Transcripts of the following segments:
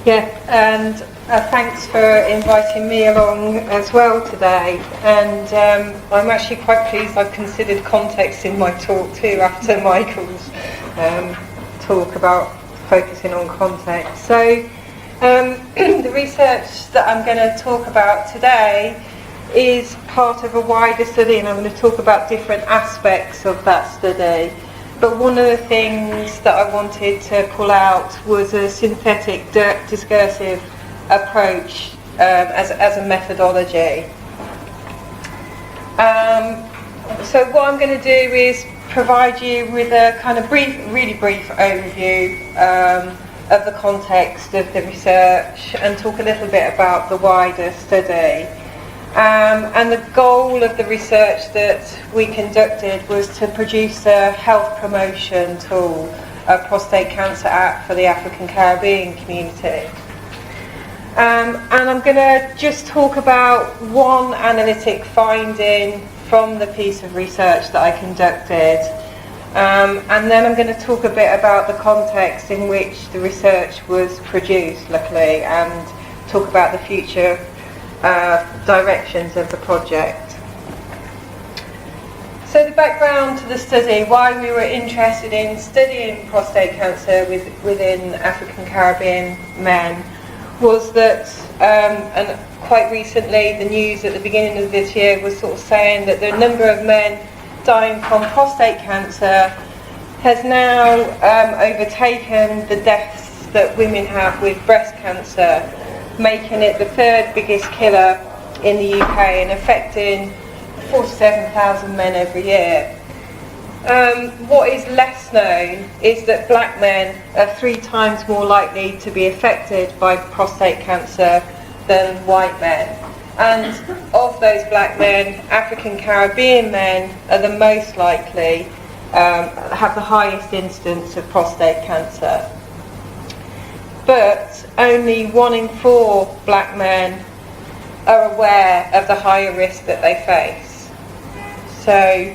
Yeah, and thanks for inviting me along as well today. And I'm actually quite pleased I've considered context in my talk too after Michael's talk about focusing on context. So the research that I'm going to talk about today is part of a wider study, and I'm going to talk about different aspects of that study. But one of the things that I wanted to pull out was a synthetic discursive approach as a methodology. So what I'm going to do is provide you with a kind of really brief overview of the context of the research and talk a little bit about the wider study. And the goal of the research that we conducted was to produce a health promotion tool, a prostate cancer app for the African Caribbean community. And I'm going to just talk about one analytic finding from the piece of research that I conducted. And then I'm going to talk a bit about the context in which the research was produced, luckily, and talk about the future directions of the project. So the background to the study, why we were interested in studying prostate cancer within African Caribbean men, was that, and quite recently the news at the beginning of this year was sort of saying that the number of men dying from prostate cancer has now overtaken the deaths that women have with breast cancer, making it the third biggest killer in the UK and affecting 47,000 men every year. What is less known is that black men are 3 times more likely to be affected by prostate cancer than white men. And of those black men, African Caribbean men are the most likely, have the highest incidence of prostate cancer. But only 1 in 4 black men are aware of the higher risk that they face. So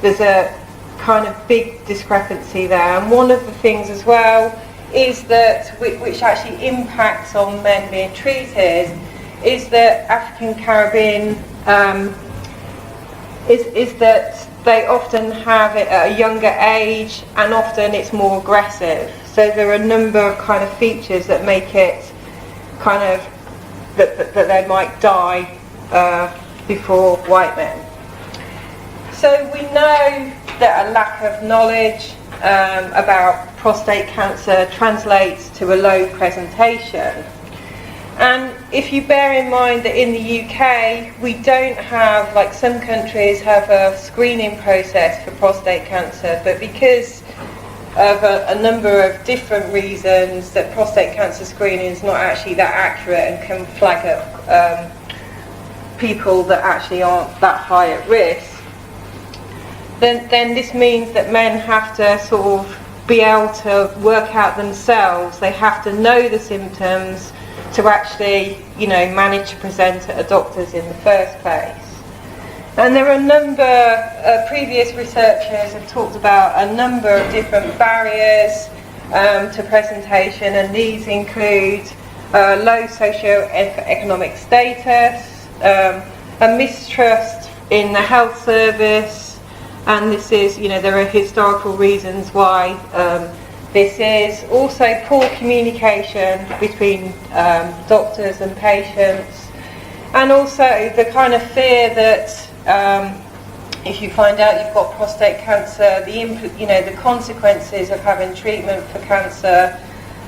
there's a kind of big discrepancy there. And one of the things as well is that, which actually impacts on men being treated, is that African Caribbean is that they often have it at a younger age, and often it's more aggressive. So there are a number of kind of features that make it kind of that they might die before white men. So we know that a lack of knowledge about prostate cancer translates to a low presentation. And if you bear in mind that in the UK we don't have, like some countries have a screening process for prostate cancer, but because of a number of different reasons that prostate cancer screening is not actually that accurate and can flag up people that actually aren't that high at risk, then this means that men have to sort of be able to work out themselves. They have to know the symptoms to actually, manage to present at a doctor's in the first place. And there are a number, previous researchers have talked about a number of different barriers to presentation, and these include low socio-economic status, a mistrust in the health service, and this is, there are historical reasons why this is. Also poor communication between doctors and patients, and also the kind of fear that if you find out you've got prostate cancer, the consequences of having treatment for cancer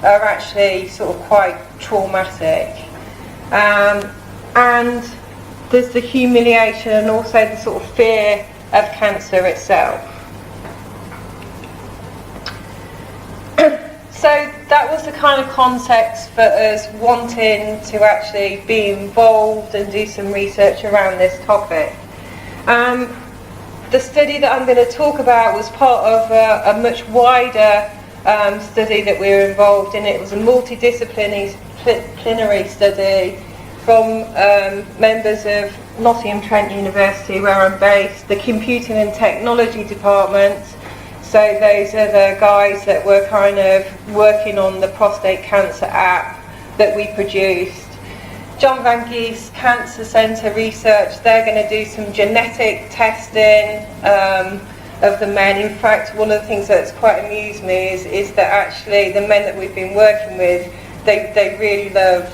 are actually sort of quite traumatic. And there's the humiliation and also the sort of fear of cancer itself. So that was the kind of context for us wanting to actually be involved and do some research around this topic. The study that I'm going to talk about was part of a much wider study that we were involved in. It was a multidisciplinary study from members of Nottingham Trent University, where I'm based, the Computing and Technology Department. So those are the guys that were kind of working on the prostate cancer app, that we produced. John Van Geest Cancer Centre research, they're going to do some genetic testing of the men. In fact, one of the things that's quite amused me is that actually the men that we've been working with, they really love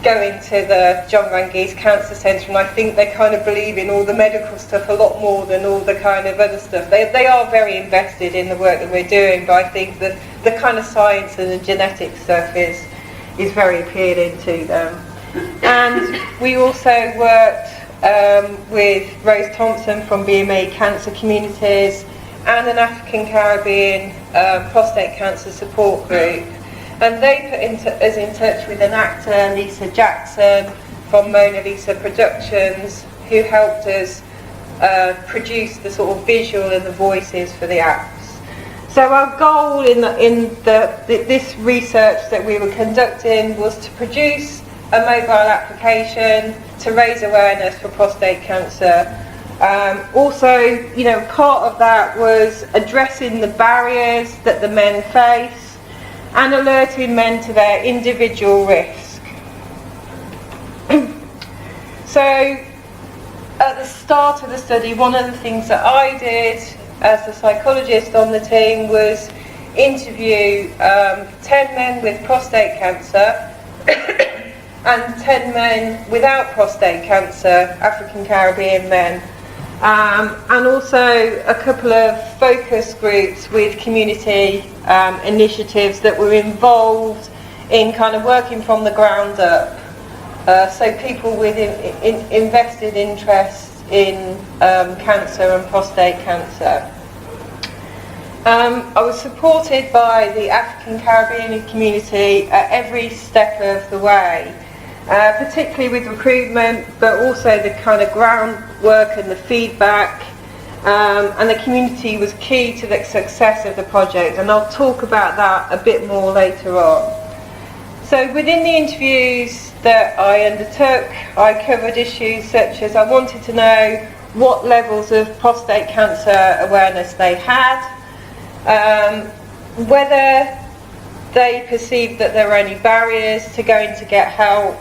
going to the John Van Geest Cancer Centre, and I think they kind of believe in all the medical stuff a lot more than all the kind of other stuff. They are very invested in the work that we're doing, but I think that the kind of science and the genetic stuff is very appealing to them. And we also worked with Rose Thompson from BMA Cancer Communities and an African Caribbean prostate cancer support group. And they put us in touch with an actor, Lisa Jackson, from Mona Lisa Productions, who helped us produce the sort of visual and the voices for the apps. So our goal in this research that we were conducting was to produce a mobile application to raise awareness for prostate cancer. Also, you know, part of that was addressing the barriers that the men face and alerting men to their individual risk. So at the start of the study, one of the things that I did as the psychologist on the team was interview 10 men with prostate cancer and 10 men without prostate cancer, African Caribbean men. And also a couple of focus groups with community initiatives that were involved in kind of working from the ground up. So people with invested interest in cancer and prostate cancer. I was supported by the African Caribbean community at every step of the way. Particularly with recruitment, but also the kind of groundwork and the feedback, and the community was key to the success of the project, and I'll talk about that a bit more later on. So within the interviews that I undertook, I covered issues such as I wanted to know what levels of prostate cancer awareness they had, whether they perceived that there were any barriers to going to get help.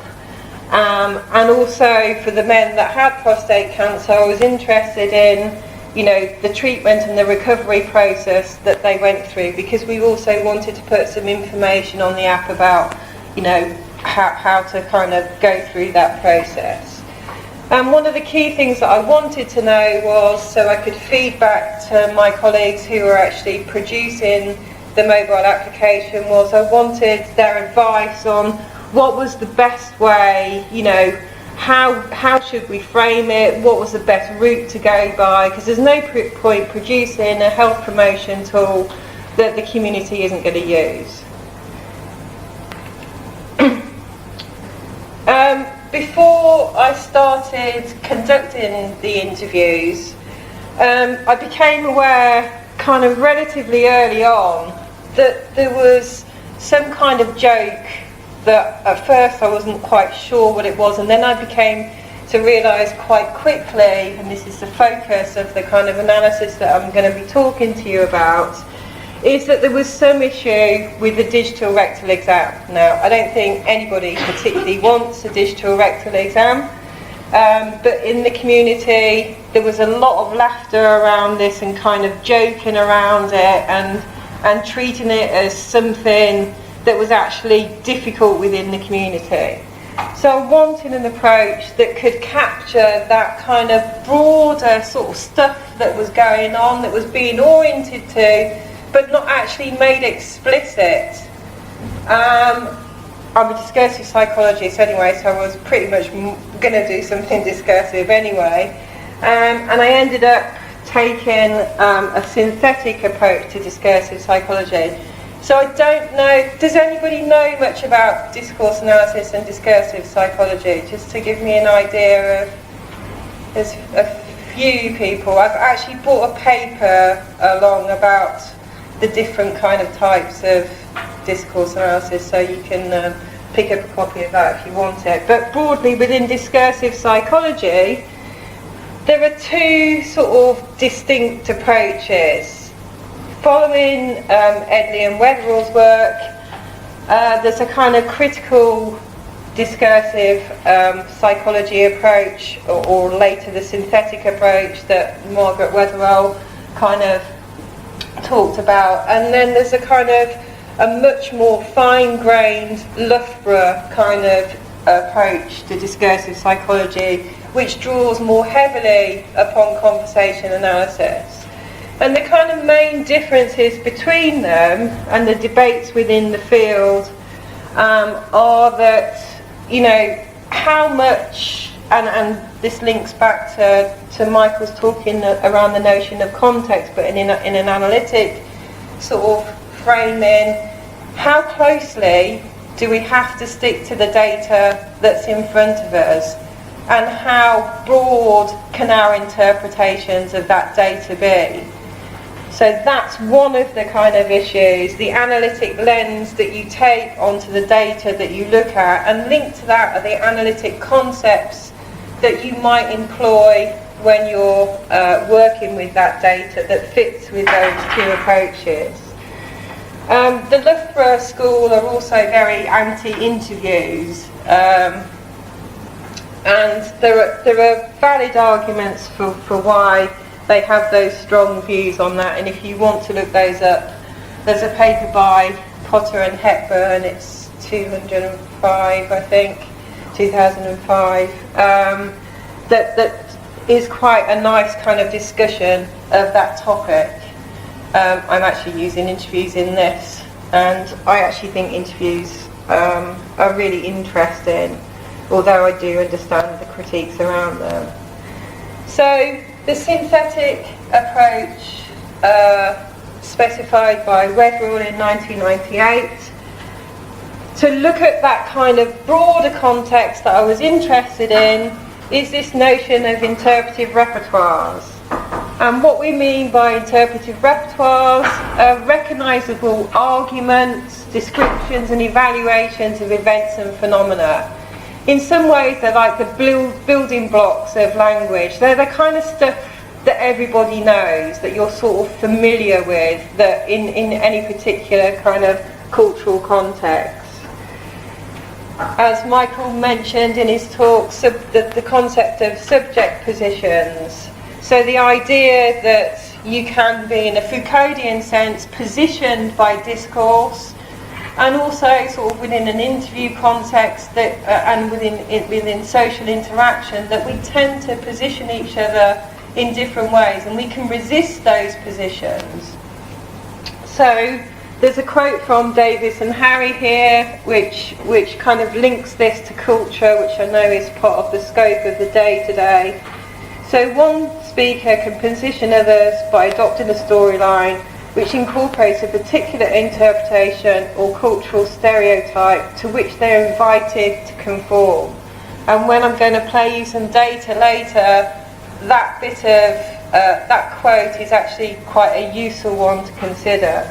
And also for the men that had prostate cancer, I was interested in, you know, the treatment and the recovery process that they went through, because we also wanted to put some information on the app about, you know, how to kind of go through that process. And one of the key things that I wanted to know was, so I could feed back to my colleagues who were actually producing the mobile application, was I wanted their advice on what was the best way, you know, how should we frame it, what was the best route to go by, because there's no point producing a health promotion tool that the community isn't going to use. Before I started conducting the interviews, I became aware kind of relatively early on that there was some kind of joke that at first I wasn't quite sure what it was, and then I became to realise quite quickly, and this is the focus of the kind of analysis that I'm going to be talking to you about, is that there was some issue with the digital rectal exam. Now, I don't think anybody particularly wants a digital rectal exam, but in the community there was a lot of laughter around this and kind of joking around it and treating it as something that was actually difficult within the community. So I wanted an approach that could capture that kind of broader sort of stuff that was going on, that was being oriented to, but not actually made explicit. I'm a discursive psychologist anyway, so I was pretty much going to do something discursive anyway. And I ended up taking a synthetic approach to discursive psychology. So I don't know, does anybody know much about discourse analysis and discursive psychology? Just to give me an idea of, there's a few people. I've actually brought a paper along about the different kind of types of discourse analysis, so you can pick up a copy of that if you want it. But broadly within discursive psychology, there are two sort of distinct approaches. Following Edley and Wetherell's work, There's a kind of critical discursive psychology approach, or later the synthetic approach that Margaret Wetherell kind of talked about. And then there's a kind of a much more fine-grained Loughborough kind of approach to discursive psychology, which draws more heavily upon conversation analysis. And the kind of main differences between them and the debates within the field are that, you know, how much, and this links back to Michael's talking around the notion of context, but in an analytic sort of framing, how closely do we have to stick to the data that's in front of us, and how broad can our interpretations of that data be? So that's one of the kind of issues, the analytic lens that you take onto the data that you look at, and linked to that are the analytic concepts that you might employ when you're working with that data that fits with those two approaches. The Loughborough school are also very anti-interviews, and there are valid arguments for why they have those strong views on that. And if you want to look those up, there's a paper by Potter and Hepburn, it's 205, I think, 2005, that is quite a nice kind of discussion of that topic. I'm actually using interviews in this, and I actually think interviews are really interesting, although I do understand the critiques around them. So the synthetic approach specified by Wetherell in 1998, to look at that kind of broader context that I was interested in, is this notion of interpretive repertoires. And what we mean by interpretive repertoires are recognisable arguments, descriptions and evaluations of events and phenomena. In some ways they're like the building blocks of language. They're the kind of stuff that everybody knows, that you're sort of familiar with, that in any particular kind of cultural context. As Michael mentioned in his talk, the concept of subject positions. So the idea that you can be, in a Foucauldian sense, positioned by discourse, and also sort of within an interview context that, and within social interaction, that we tend to position each other in different ways, and we can resist those positions. So there's a quote from Davis and Harry here, which kind of links this to culture, which I know is part of the scope of the day today. So one speaker can position others by adopting a storyline which incorporates a particular interpretation or cultural stereotype to which they're invited to conform. And when I'm going to play you some data later, that bit of that quote is actually quite a useful one to consider.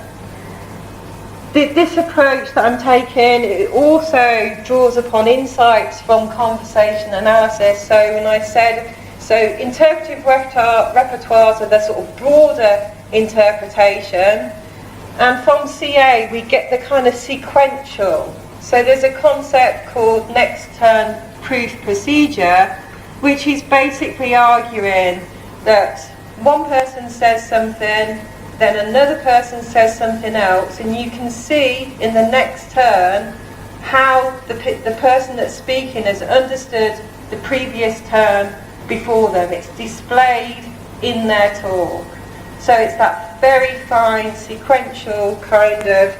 This approach that I'm taking, it also draws upon insights from conversation analysis. So when I said, so interpretive repertoires are the sort of broader interpretation, and from CA we get the kind of sequential. So there's a concept called next turn proof procedure, which is basically arguing that one person says something, then another person says something else, and you can see in the next turn how the person that's speaking has understood the previous turn before them. It's displayed in their talk. So it's that very fine sequential kind of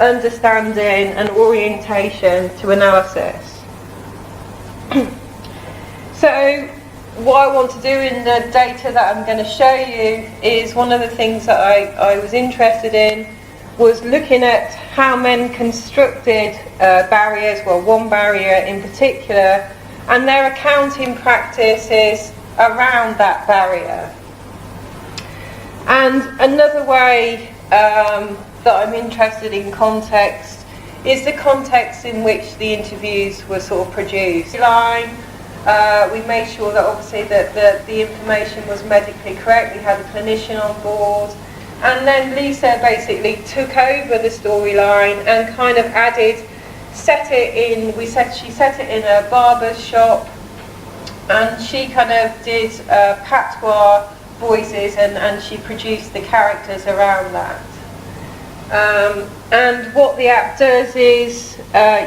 understanding and orientation to analysis. So what I want to do in the data that I'm going to show you is, one of the things that I was interested in was looking at how men constructed barriers, well, one barrier in particular, and their accounting practices around that barrier. And another way that I'm interested in context is the context in which the interviews were sort of produced. We made sure that obviously that the information was medically correct. We had a clinician on board. And then Lisa basically took over the storyline and kind of she set it in a barber's shop, and she kind of did patois voices, and she produced the characters around that. And what the app does is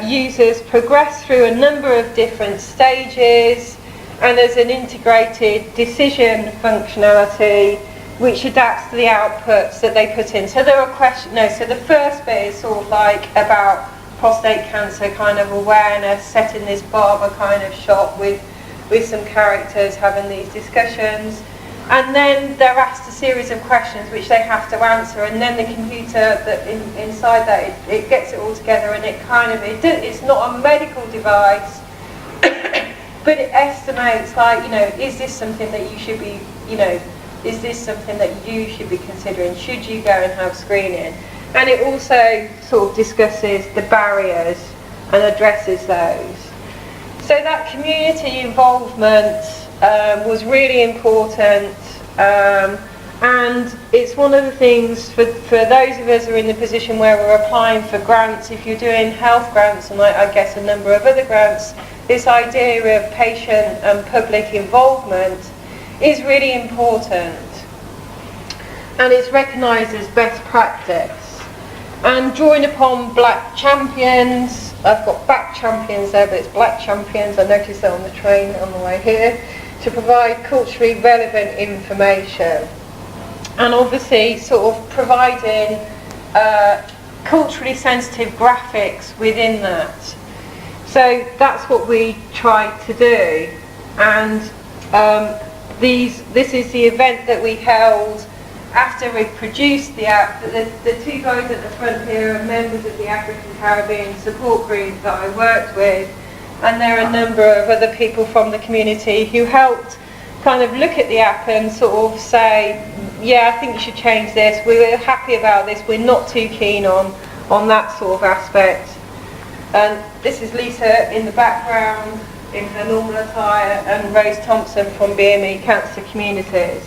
users progress through a number of different stages, and there's an integrated decision functionality which adapts to the outputs that they put in. So there are questions. No, so the first bit is sort of like about prostate cancer kind of awareness, set in this barber kind of shop with some characters having these discussions. And then they're asked a series of questions which they have to answer, and then the computer that inside that it gets it all together, and it's not a medical device, but it estimates, like, is this something that you should be, is this something that you should be considering? Should you go and have screening? And it also sort of discusses the barriers and addresses those. So that community involvement was really important, and it's one of the things for those of us who are in the position where we're applying for grants. If you're doing health grants, and I guess a number of other grants, this idea of patient and public involvement is really important, and it's recognised as best practice. And drawing upon black champions, I've got back champions there, but it's black champions, I noticed that on the train on the way here, to provide culturally relevant information, and obviously sort of providing culturally sensitive graphics within that. So that's what we tried to do, and this is the event that we held after we produced the app. The two guys at the front here are members of the African Caribbean support group that I worked with, and there are a number of other people from the community who helped kind of look at the app and sort of say, yeah, I think you should change this, we're happy about this, we're not too keen on that sort of aspect. And this is Lisa in the background in her normal attire, and Rose Thompson from BME Cancer Communities.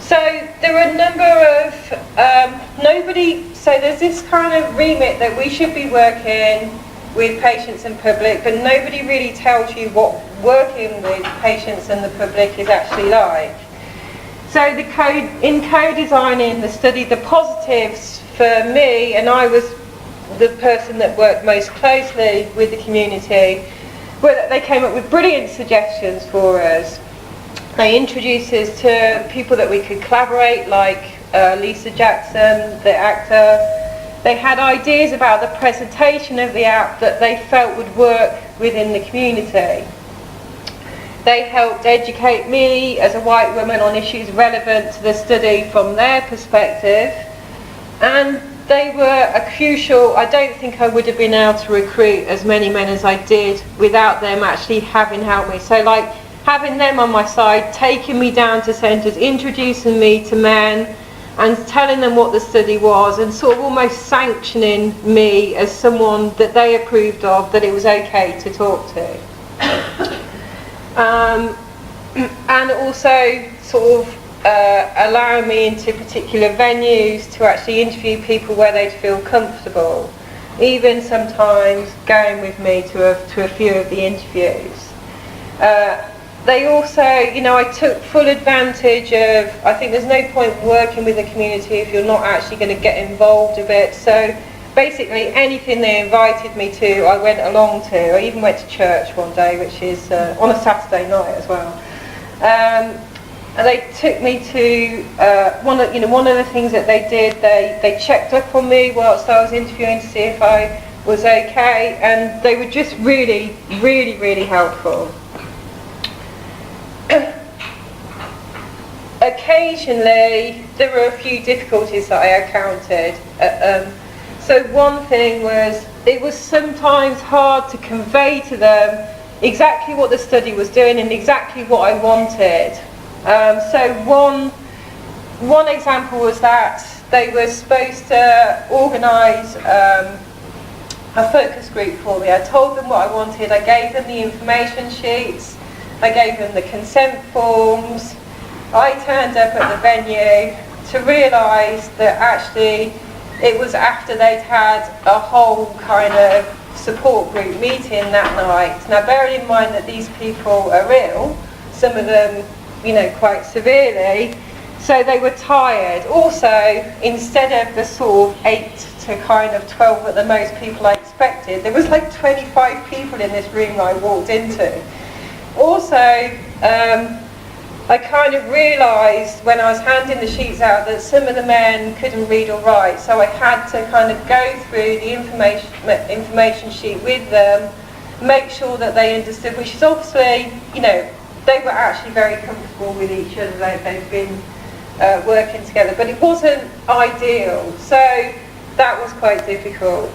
So there are a number of, so there's this kind of remit that we should be working with patients and public, but nobody really tells you what working with patients and the public is actually like. So in co-designing the study, the positives for me, and I was the person that worked most closely with the community, were that they came up with brilliant suggestions for us. They introduced us to people that we could collaborate, like Lisa Jackson, the actor. They had ideas about the presentation of the app that they felt would work within the community. They helped educate me as a white woman on issues relevant to the study from their perspective. And they were a crucial, I don't think I would have been able to recruit as many men as I did without them actually having helped me. So like, having them on my side, taking me down to centres, introducing me to men, and telling them what the study was, and sort of almost sanctioning me as someone that they approved of, that it was okay to talk to. And also sort of allowing me into particular venues to actually interview people where they'd feel comfortable, even sometimes going with me to a few of the interviews. They also, I took full advantage of, I think there's no point working with the community if you're not actually going to get involved with it. So basically anything they invited me to, I went along to. I even went to church one day, which is on a Saturday night as well. And they took me to, one of the things that they did, they checked up on me whilst I was interviewing to see if I was okay, and they were just really, really, really helpful. Occasionally there were a few difficulties that I encountered. So one thing was, it was sometimes hard to convey to them exactly what the study was doing and exactly what I wanted. So one example was that they were supposed to organise a focus group for me. I told them what I wanted, I gave them the information sheets, I gave them the consent forms. I turned up at the venue to realise that actually it was after they'd had a whole kind of support group meeting that night. Now bearing in mind that these people are ill, some of them, you know, quite severely, so they were tired. Also, instead of the sort of 8 to kind of 12 at the most people I expected, there was like 25 people in this room I walked into. Also, I kind of realised when I was handing the sheets out that some of the men couldn't read or write, so I had to kind of go through the information sheet with them, make sure that they understood, which is obviously, you know, they were actually very comfortable with each other. They've been working together, but it wasn't ideal, so that was quite difficult.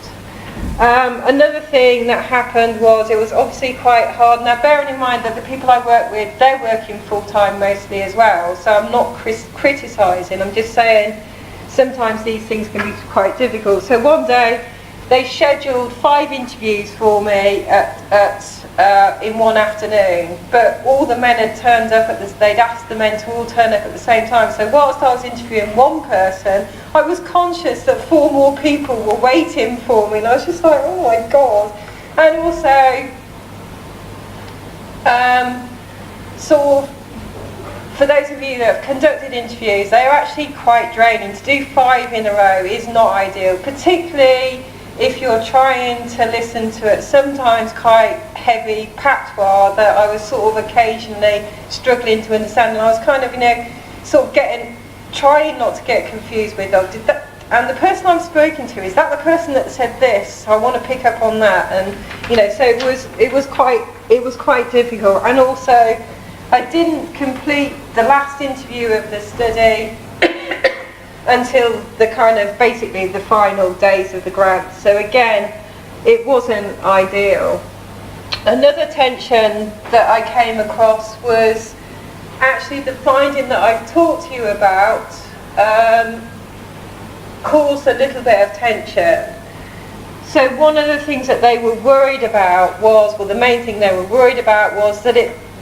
Another thing that happened was it was obviously quite hard. Now bearing in mind that the people I work with, they're working full-time mostly as well, so I'm not criticising, I'm just saying sometimes these things can be quite difficult. So one day they scheduled 5 interviews for me in one afternoon, but all the men had turned up they'd asked the men to all turn up at the same time. So whilst I was interviewing one person, I was conscious that 4 more people were waiting for me, and I was just like, oh my God. And also, sort of, for those of you that have conducted interviews, they are actually quite draining. To do 5 in a row is not ideal, particularly if you're trying to listen to it, sometimes quite heavy patois that I was sort of occasionally struggling to understand, and I was kind of, you know, sort of trying not to get confused with, oh, and the person I'm speaking to, is that the person that said this? I want to pick up on that, and you know, so it was quite difficult. And also, I didn't complete the last interview of the study until the kind of basically the final days of the grant. So again, it wasn't ideal. Another tension that I came across was actually the finding that I've talked to you about caused a little bit of tension. So one of the things that they were worried about was, well, the main thing they were worried about was that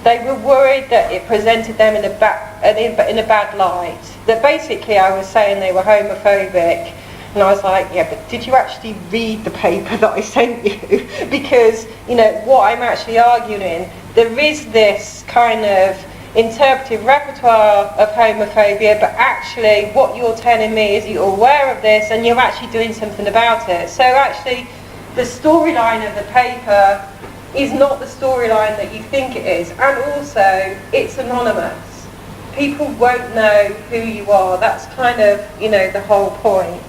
they were worried that it presented them in a bad light. That basically I was saying they were homophobic, and I was like, yeah, but did you actually read the paper that I sent you? Because, you know, what I'm actually arguing, there is this kind of interpretive repertoire of homophobia, but actually what you're telling me is you're aware of this and you're actually doing something about it. So actually the storyline of the paper is not the storyline that you think it is, and also it's anonymous. People won't know who you are. That's kind of, you know, the whole point.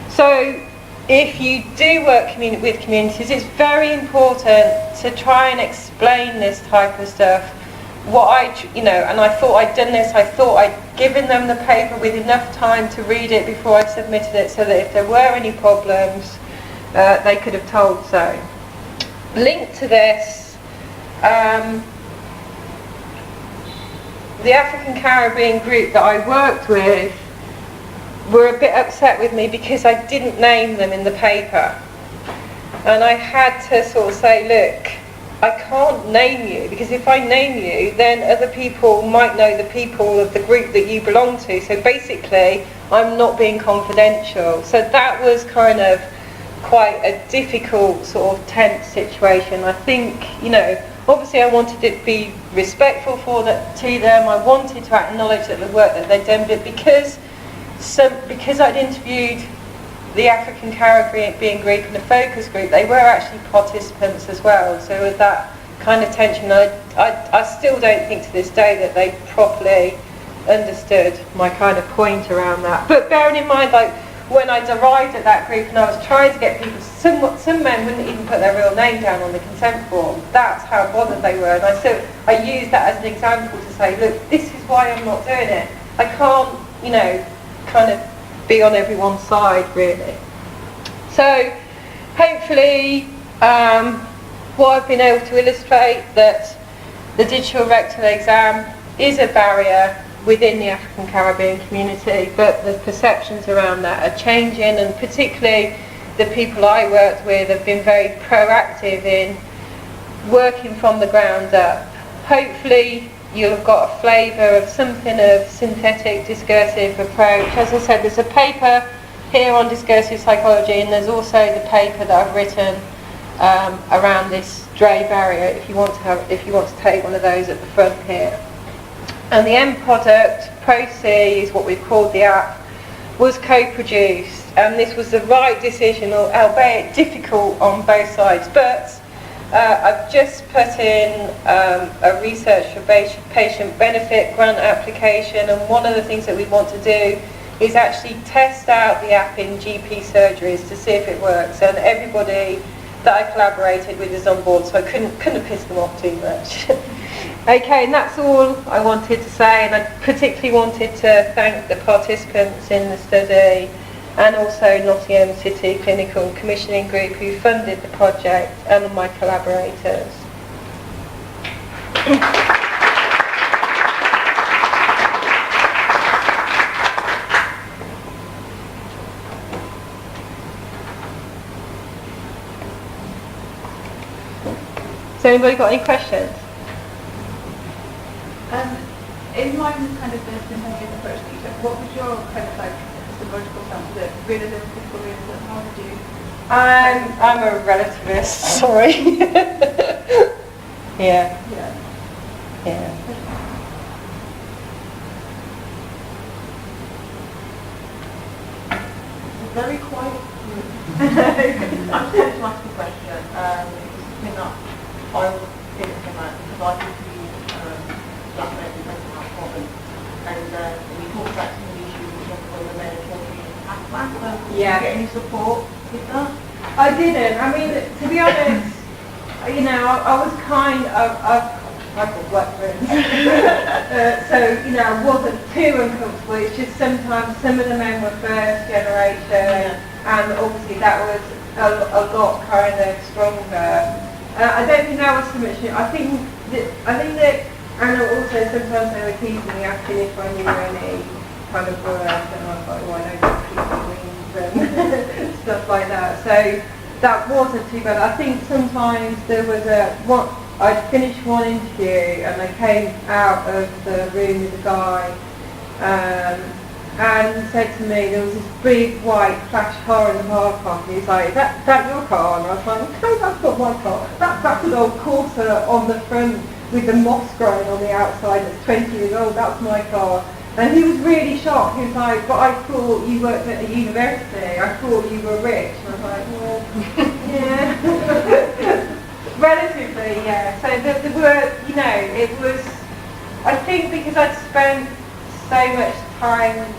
So if you do work with communities, it's very important to try and explain this type of stuff. And I thought I'd done this, I thought I'd given them the paper with enough time to read it before I submitted it, so that if there were any problems, they could have told so. Linked to this, the African Caribbean group that I worked with were a bit upset with me because I didn't name them in the paper. And I had to sort of say, look, I can't name you, because if I name you, then other people might know the people of the group that you belong to. So basically, I'm not being confidential. So that was kind of quite a difficult sort of tense situation. I think, you know, obviously I wanted to be respectful to them. I wanted to acknowledge that the work that they'd done, but because I'd interviewed the African Caribbean group and the focus group, they were actually participants as well. So with that kind of tension, I still don't think to this day that they properly understood my kind of point around that. But bearing in mind, like, when I arrived at that group and I was trying to get people, some men wouldn't even put their real name down on the consent form. That's how bothered they were. And I used that as an example to say, look, this is why I'm not doing it. I can't, you know, kind of be on everyone's side, really. So hopefully what I've been able to illustrate, that the digital rectal exam is a barrier within the African Caribbean community, but the perceptions around that are changing, and particularly the people I worked with have been very proactive in working from the ground up. Hopefully you'll have got a flavour of something of synthetic discursive approach. As I said, there's a paper here on discursive psychology, and there's also the paper that I've written around this Dray barrier. If you want to take one of those at the front here. And the end product, Pro-C, is what we've called the app, was co-produced, and this was the right decision, albeit difficult on both sides. But I've just put in a research for patient benefit grant application, and one of the things that we want to do is actually test out the app in GP surgeries to see if it works. And everybody that I collaborated with is on board, so I couldn't have pissed them off too much. Okay, and that's all I wanted to say, and I particularly wanted to thank the participants in the study and also Nottingham City Clinical Commissioning Group who funded the project, and my collaborators. So anybody got any questions? In line with kind of the synthetic approach that you took, what was your kind of like logical stance? Was it realism, critical realism? How did you? I'm a relativist. Sorry. Yeah. Very quiet. I'm just going to ask a question. Something that I didn't come out because I think that makes me mental health problem. And we talked about some of the issues which when the men are talking at class. Did you get any support with that? I didn't. I mean, to be honest, you know, I was kind of, I've got black friends. So, you know, I wasn't too uncomfortable. It's just sometimes some of the men were first generation, and obviously that was a lot kind of stronger. I don't think that was so much. I think that, and also sometimes they were teasing me asking if I knew any kind of work, and I was like, well, I know what people means and stuff like that. So that wasn't too bad. I think sometimes there was I'd finished one interview and I came out of the room with a guy and he said to me, there was this big white flash car in the car park, and he was like, is that your car? And I was like, no, that's not my car. That's an old Corsa on the front with the moss growing on the outside that's 20 years old, that's my car. And he was really shocked. He was like, but I thought you worked at the university. I thought you were rich. And I was like, well, yeah. Relatively, yeah. So the word, you know, it was, I think because I'd spent so much time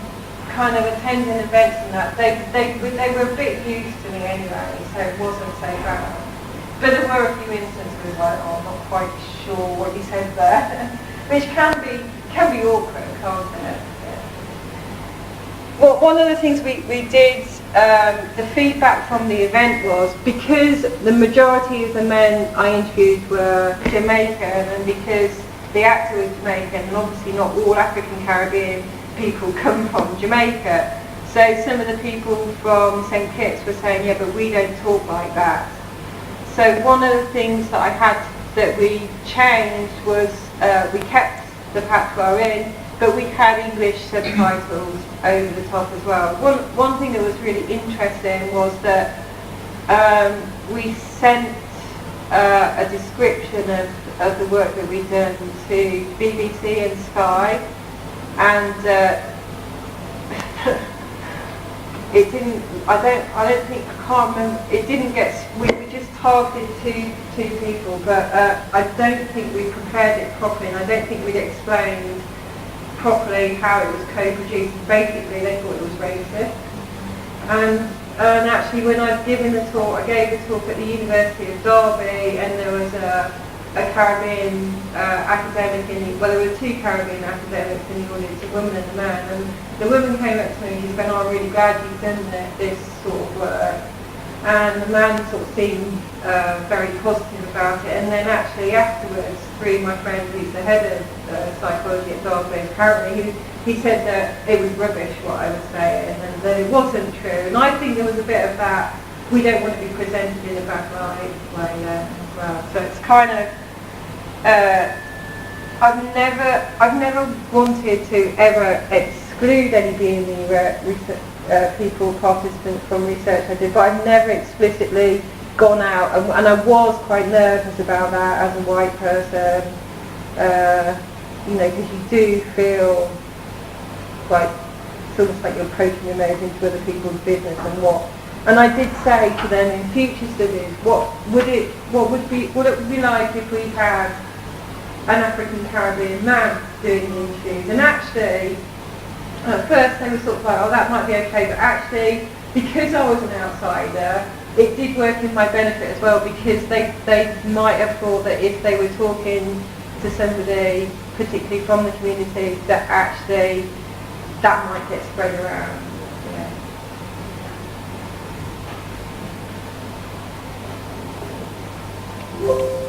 kind of attending events and that, they were a bit used to me anyway, so it wasn't so bad. But there were a few instances like, oh, I'm not quite sure what you said there, which can be awkward, can't it? Yeah. Well, one of the things we did, the feedback from the event was, because the majority of the men I interviewed were Jamaican, and because the actor was Jamaican, and obviously not all African Caribbean people come from Jamaica, so some of the people from St. Kitts were saying, yeah, but we don't talk like that. So one of the things that I had that we changed was we kept the patois in, but we had English subtitles over the top as well. One thing that was really interesting was that we sent a description of the work that we'd done to BBC and Sky, and it didn't. I can't remember. It didn't get. We just targeted two people, but I don't think we prepared it properly, and I don't think we'd explained properly how it was co-produced. Basically, they thought it was racist. And actually, when I've given the talk, I gave the talk at the University of Derby, and there was a Caribbean academic there were two Caribbean academics in the audience, a woman and a man, and the woman came up to me and she said, I'm really glad you've done this sort of work, and the man sort of seemed very positive about it, and then actually afterwards, through my friend who's the head of psychology at Derby, apparently he said that it was rubbish what I was saying, and that it wasn't true, and I think there was a bit of that, we don't want to be presented in a bad light way as well, so it's kind of I've never wanted to ever exclude any BME people, participants from research I did, but I've never explicitly gone out, and I was quite nervous about that as a white person, because you do feel like it's almost like you're poking your nose into other people's business and I did say to them in future studies, what would it be like if we had an African Caribbean man doing the interviews? And actually, at first they were sort of like, oh, that might be okay, but actually, because I was an outsider, it did work in my benefit as well, because they might have thought that if they were talking to somebody, particularly from the community, that actually that might get spread around. Yeah.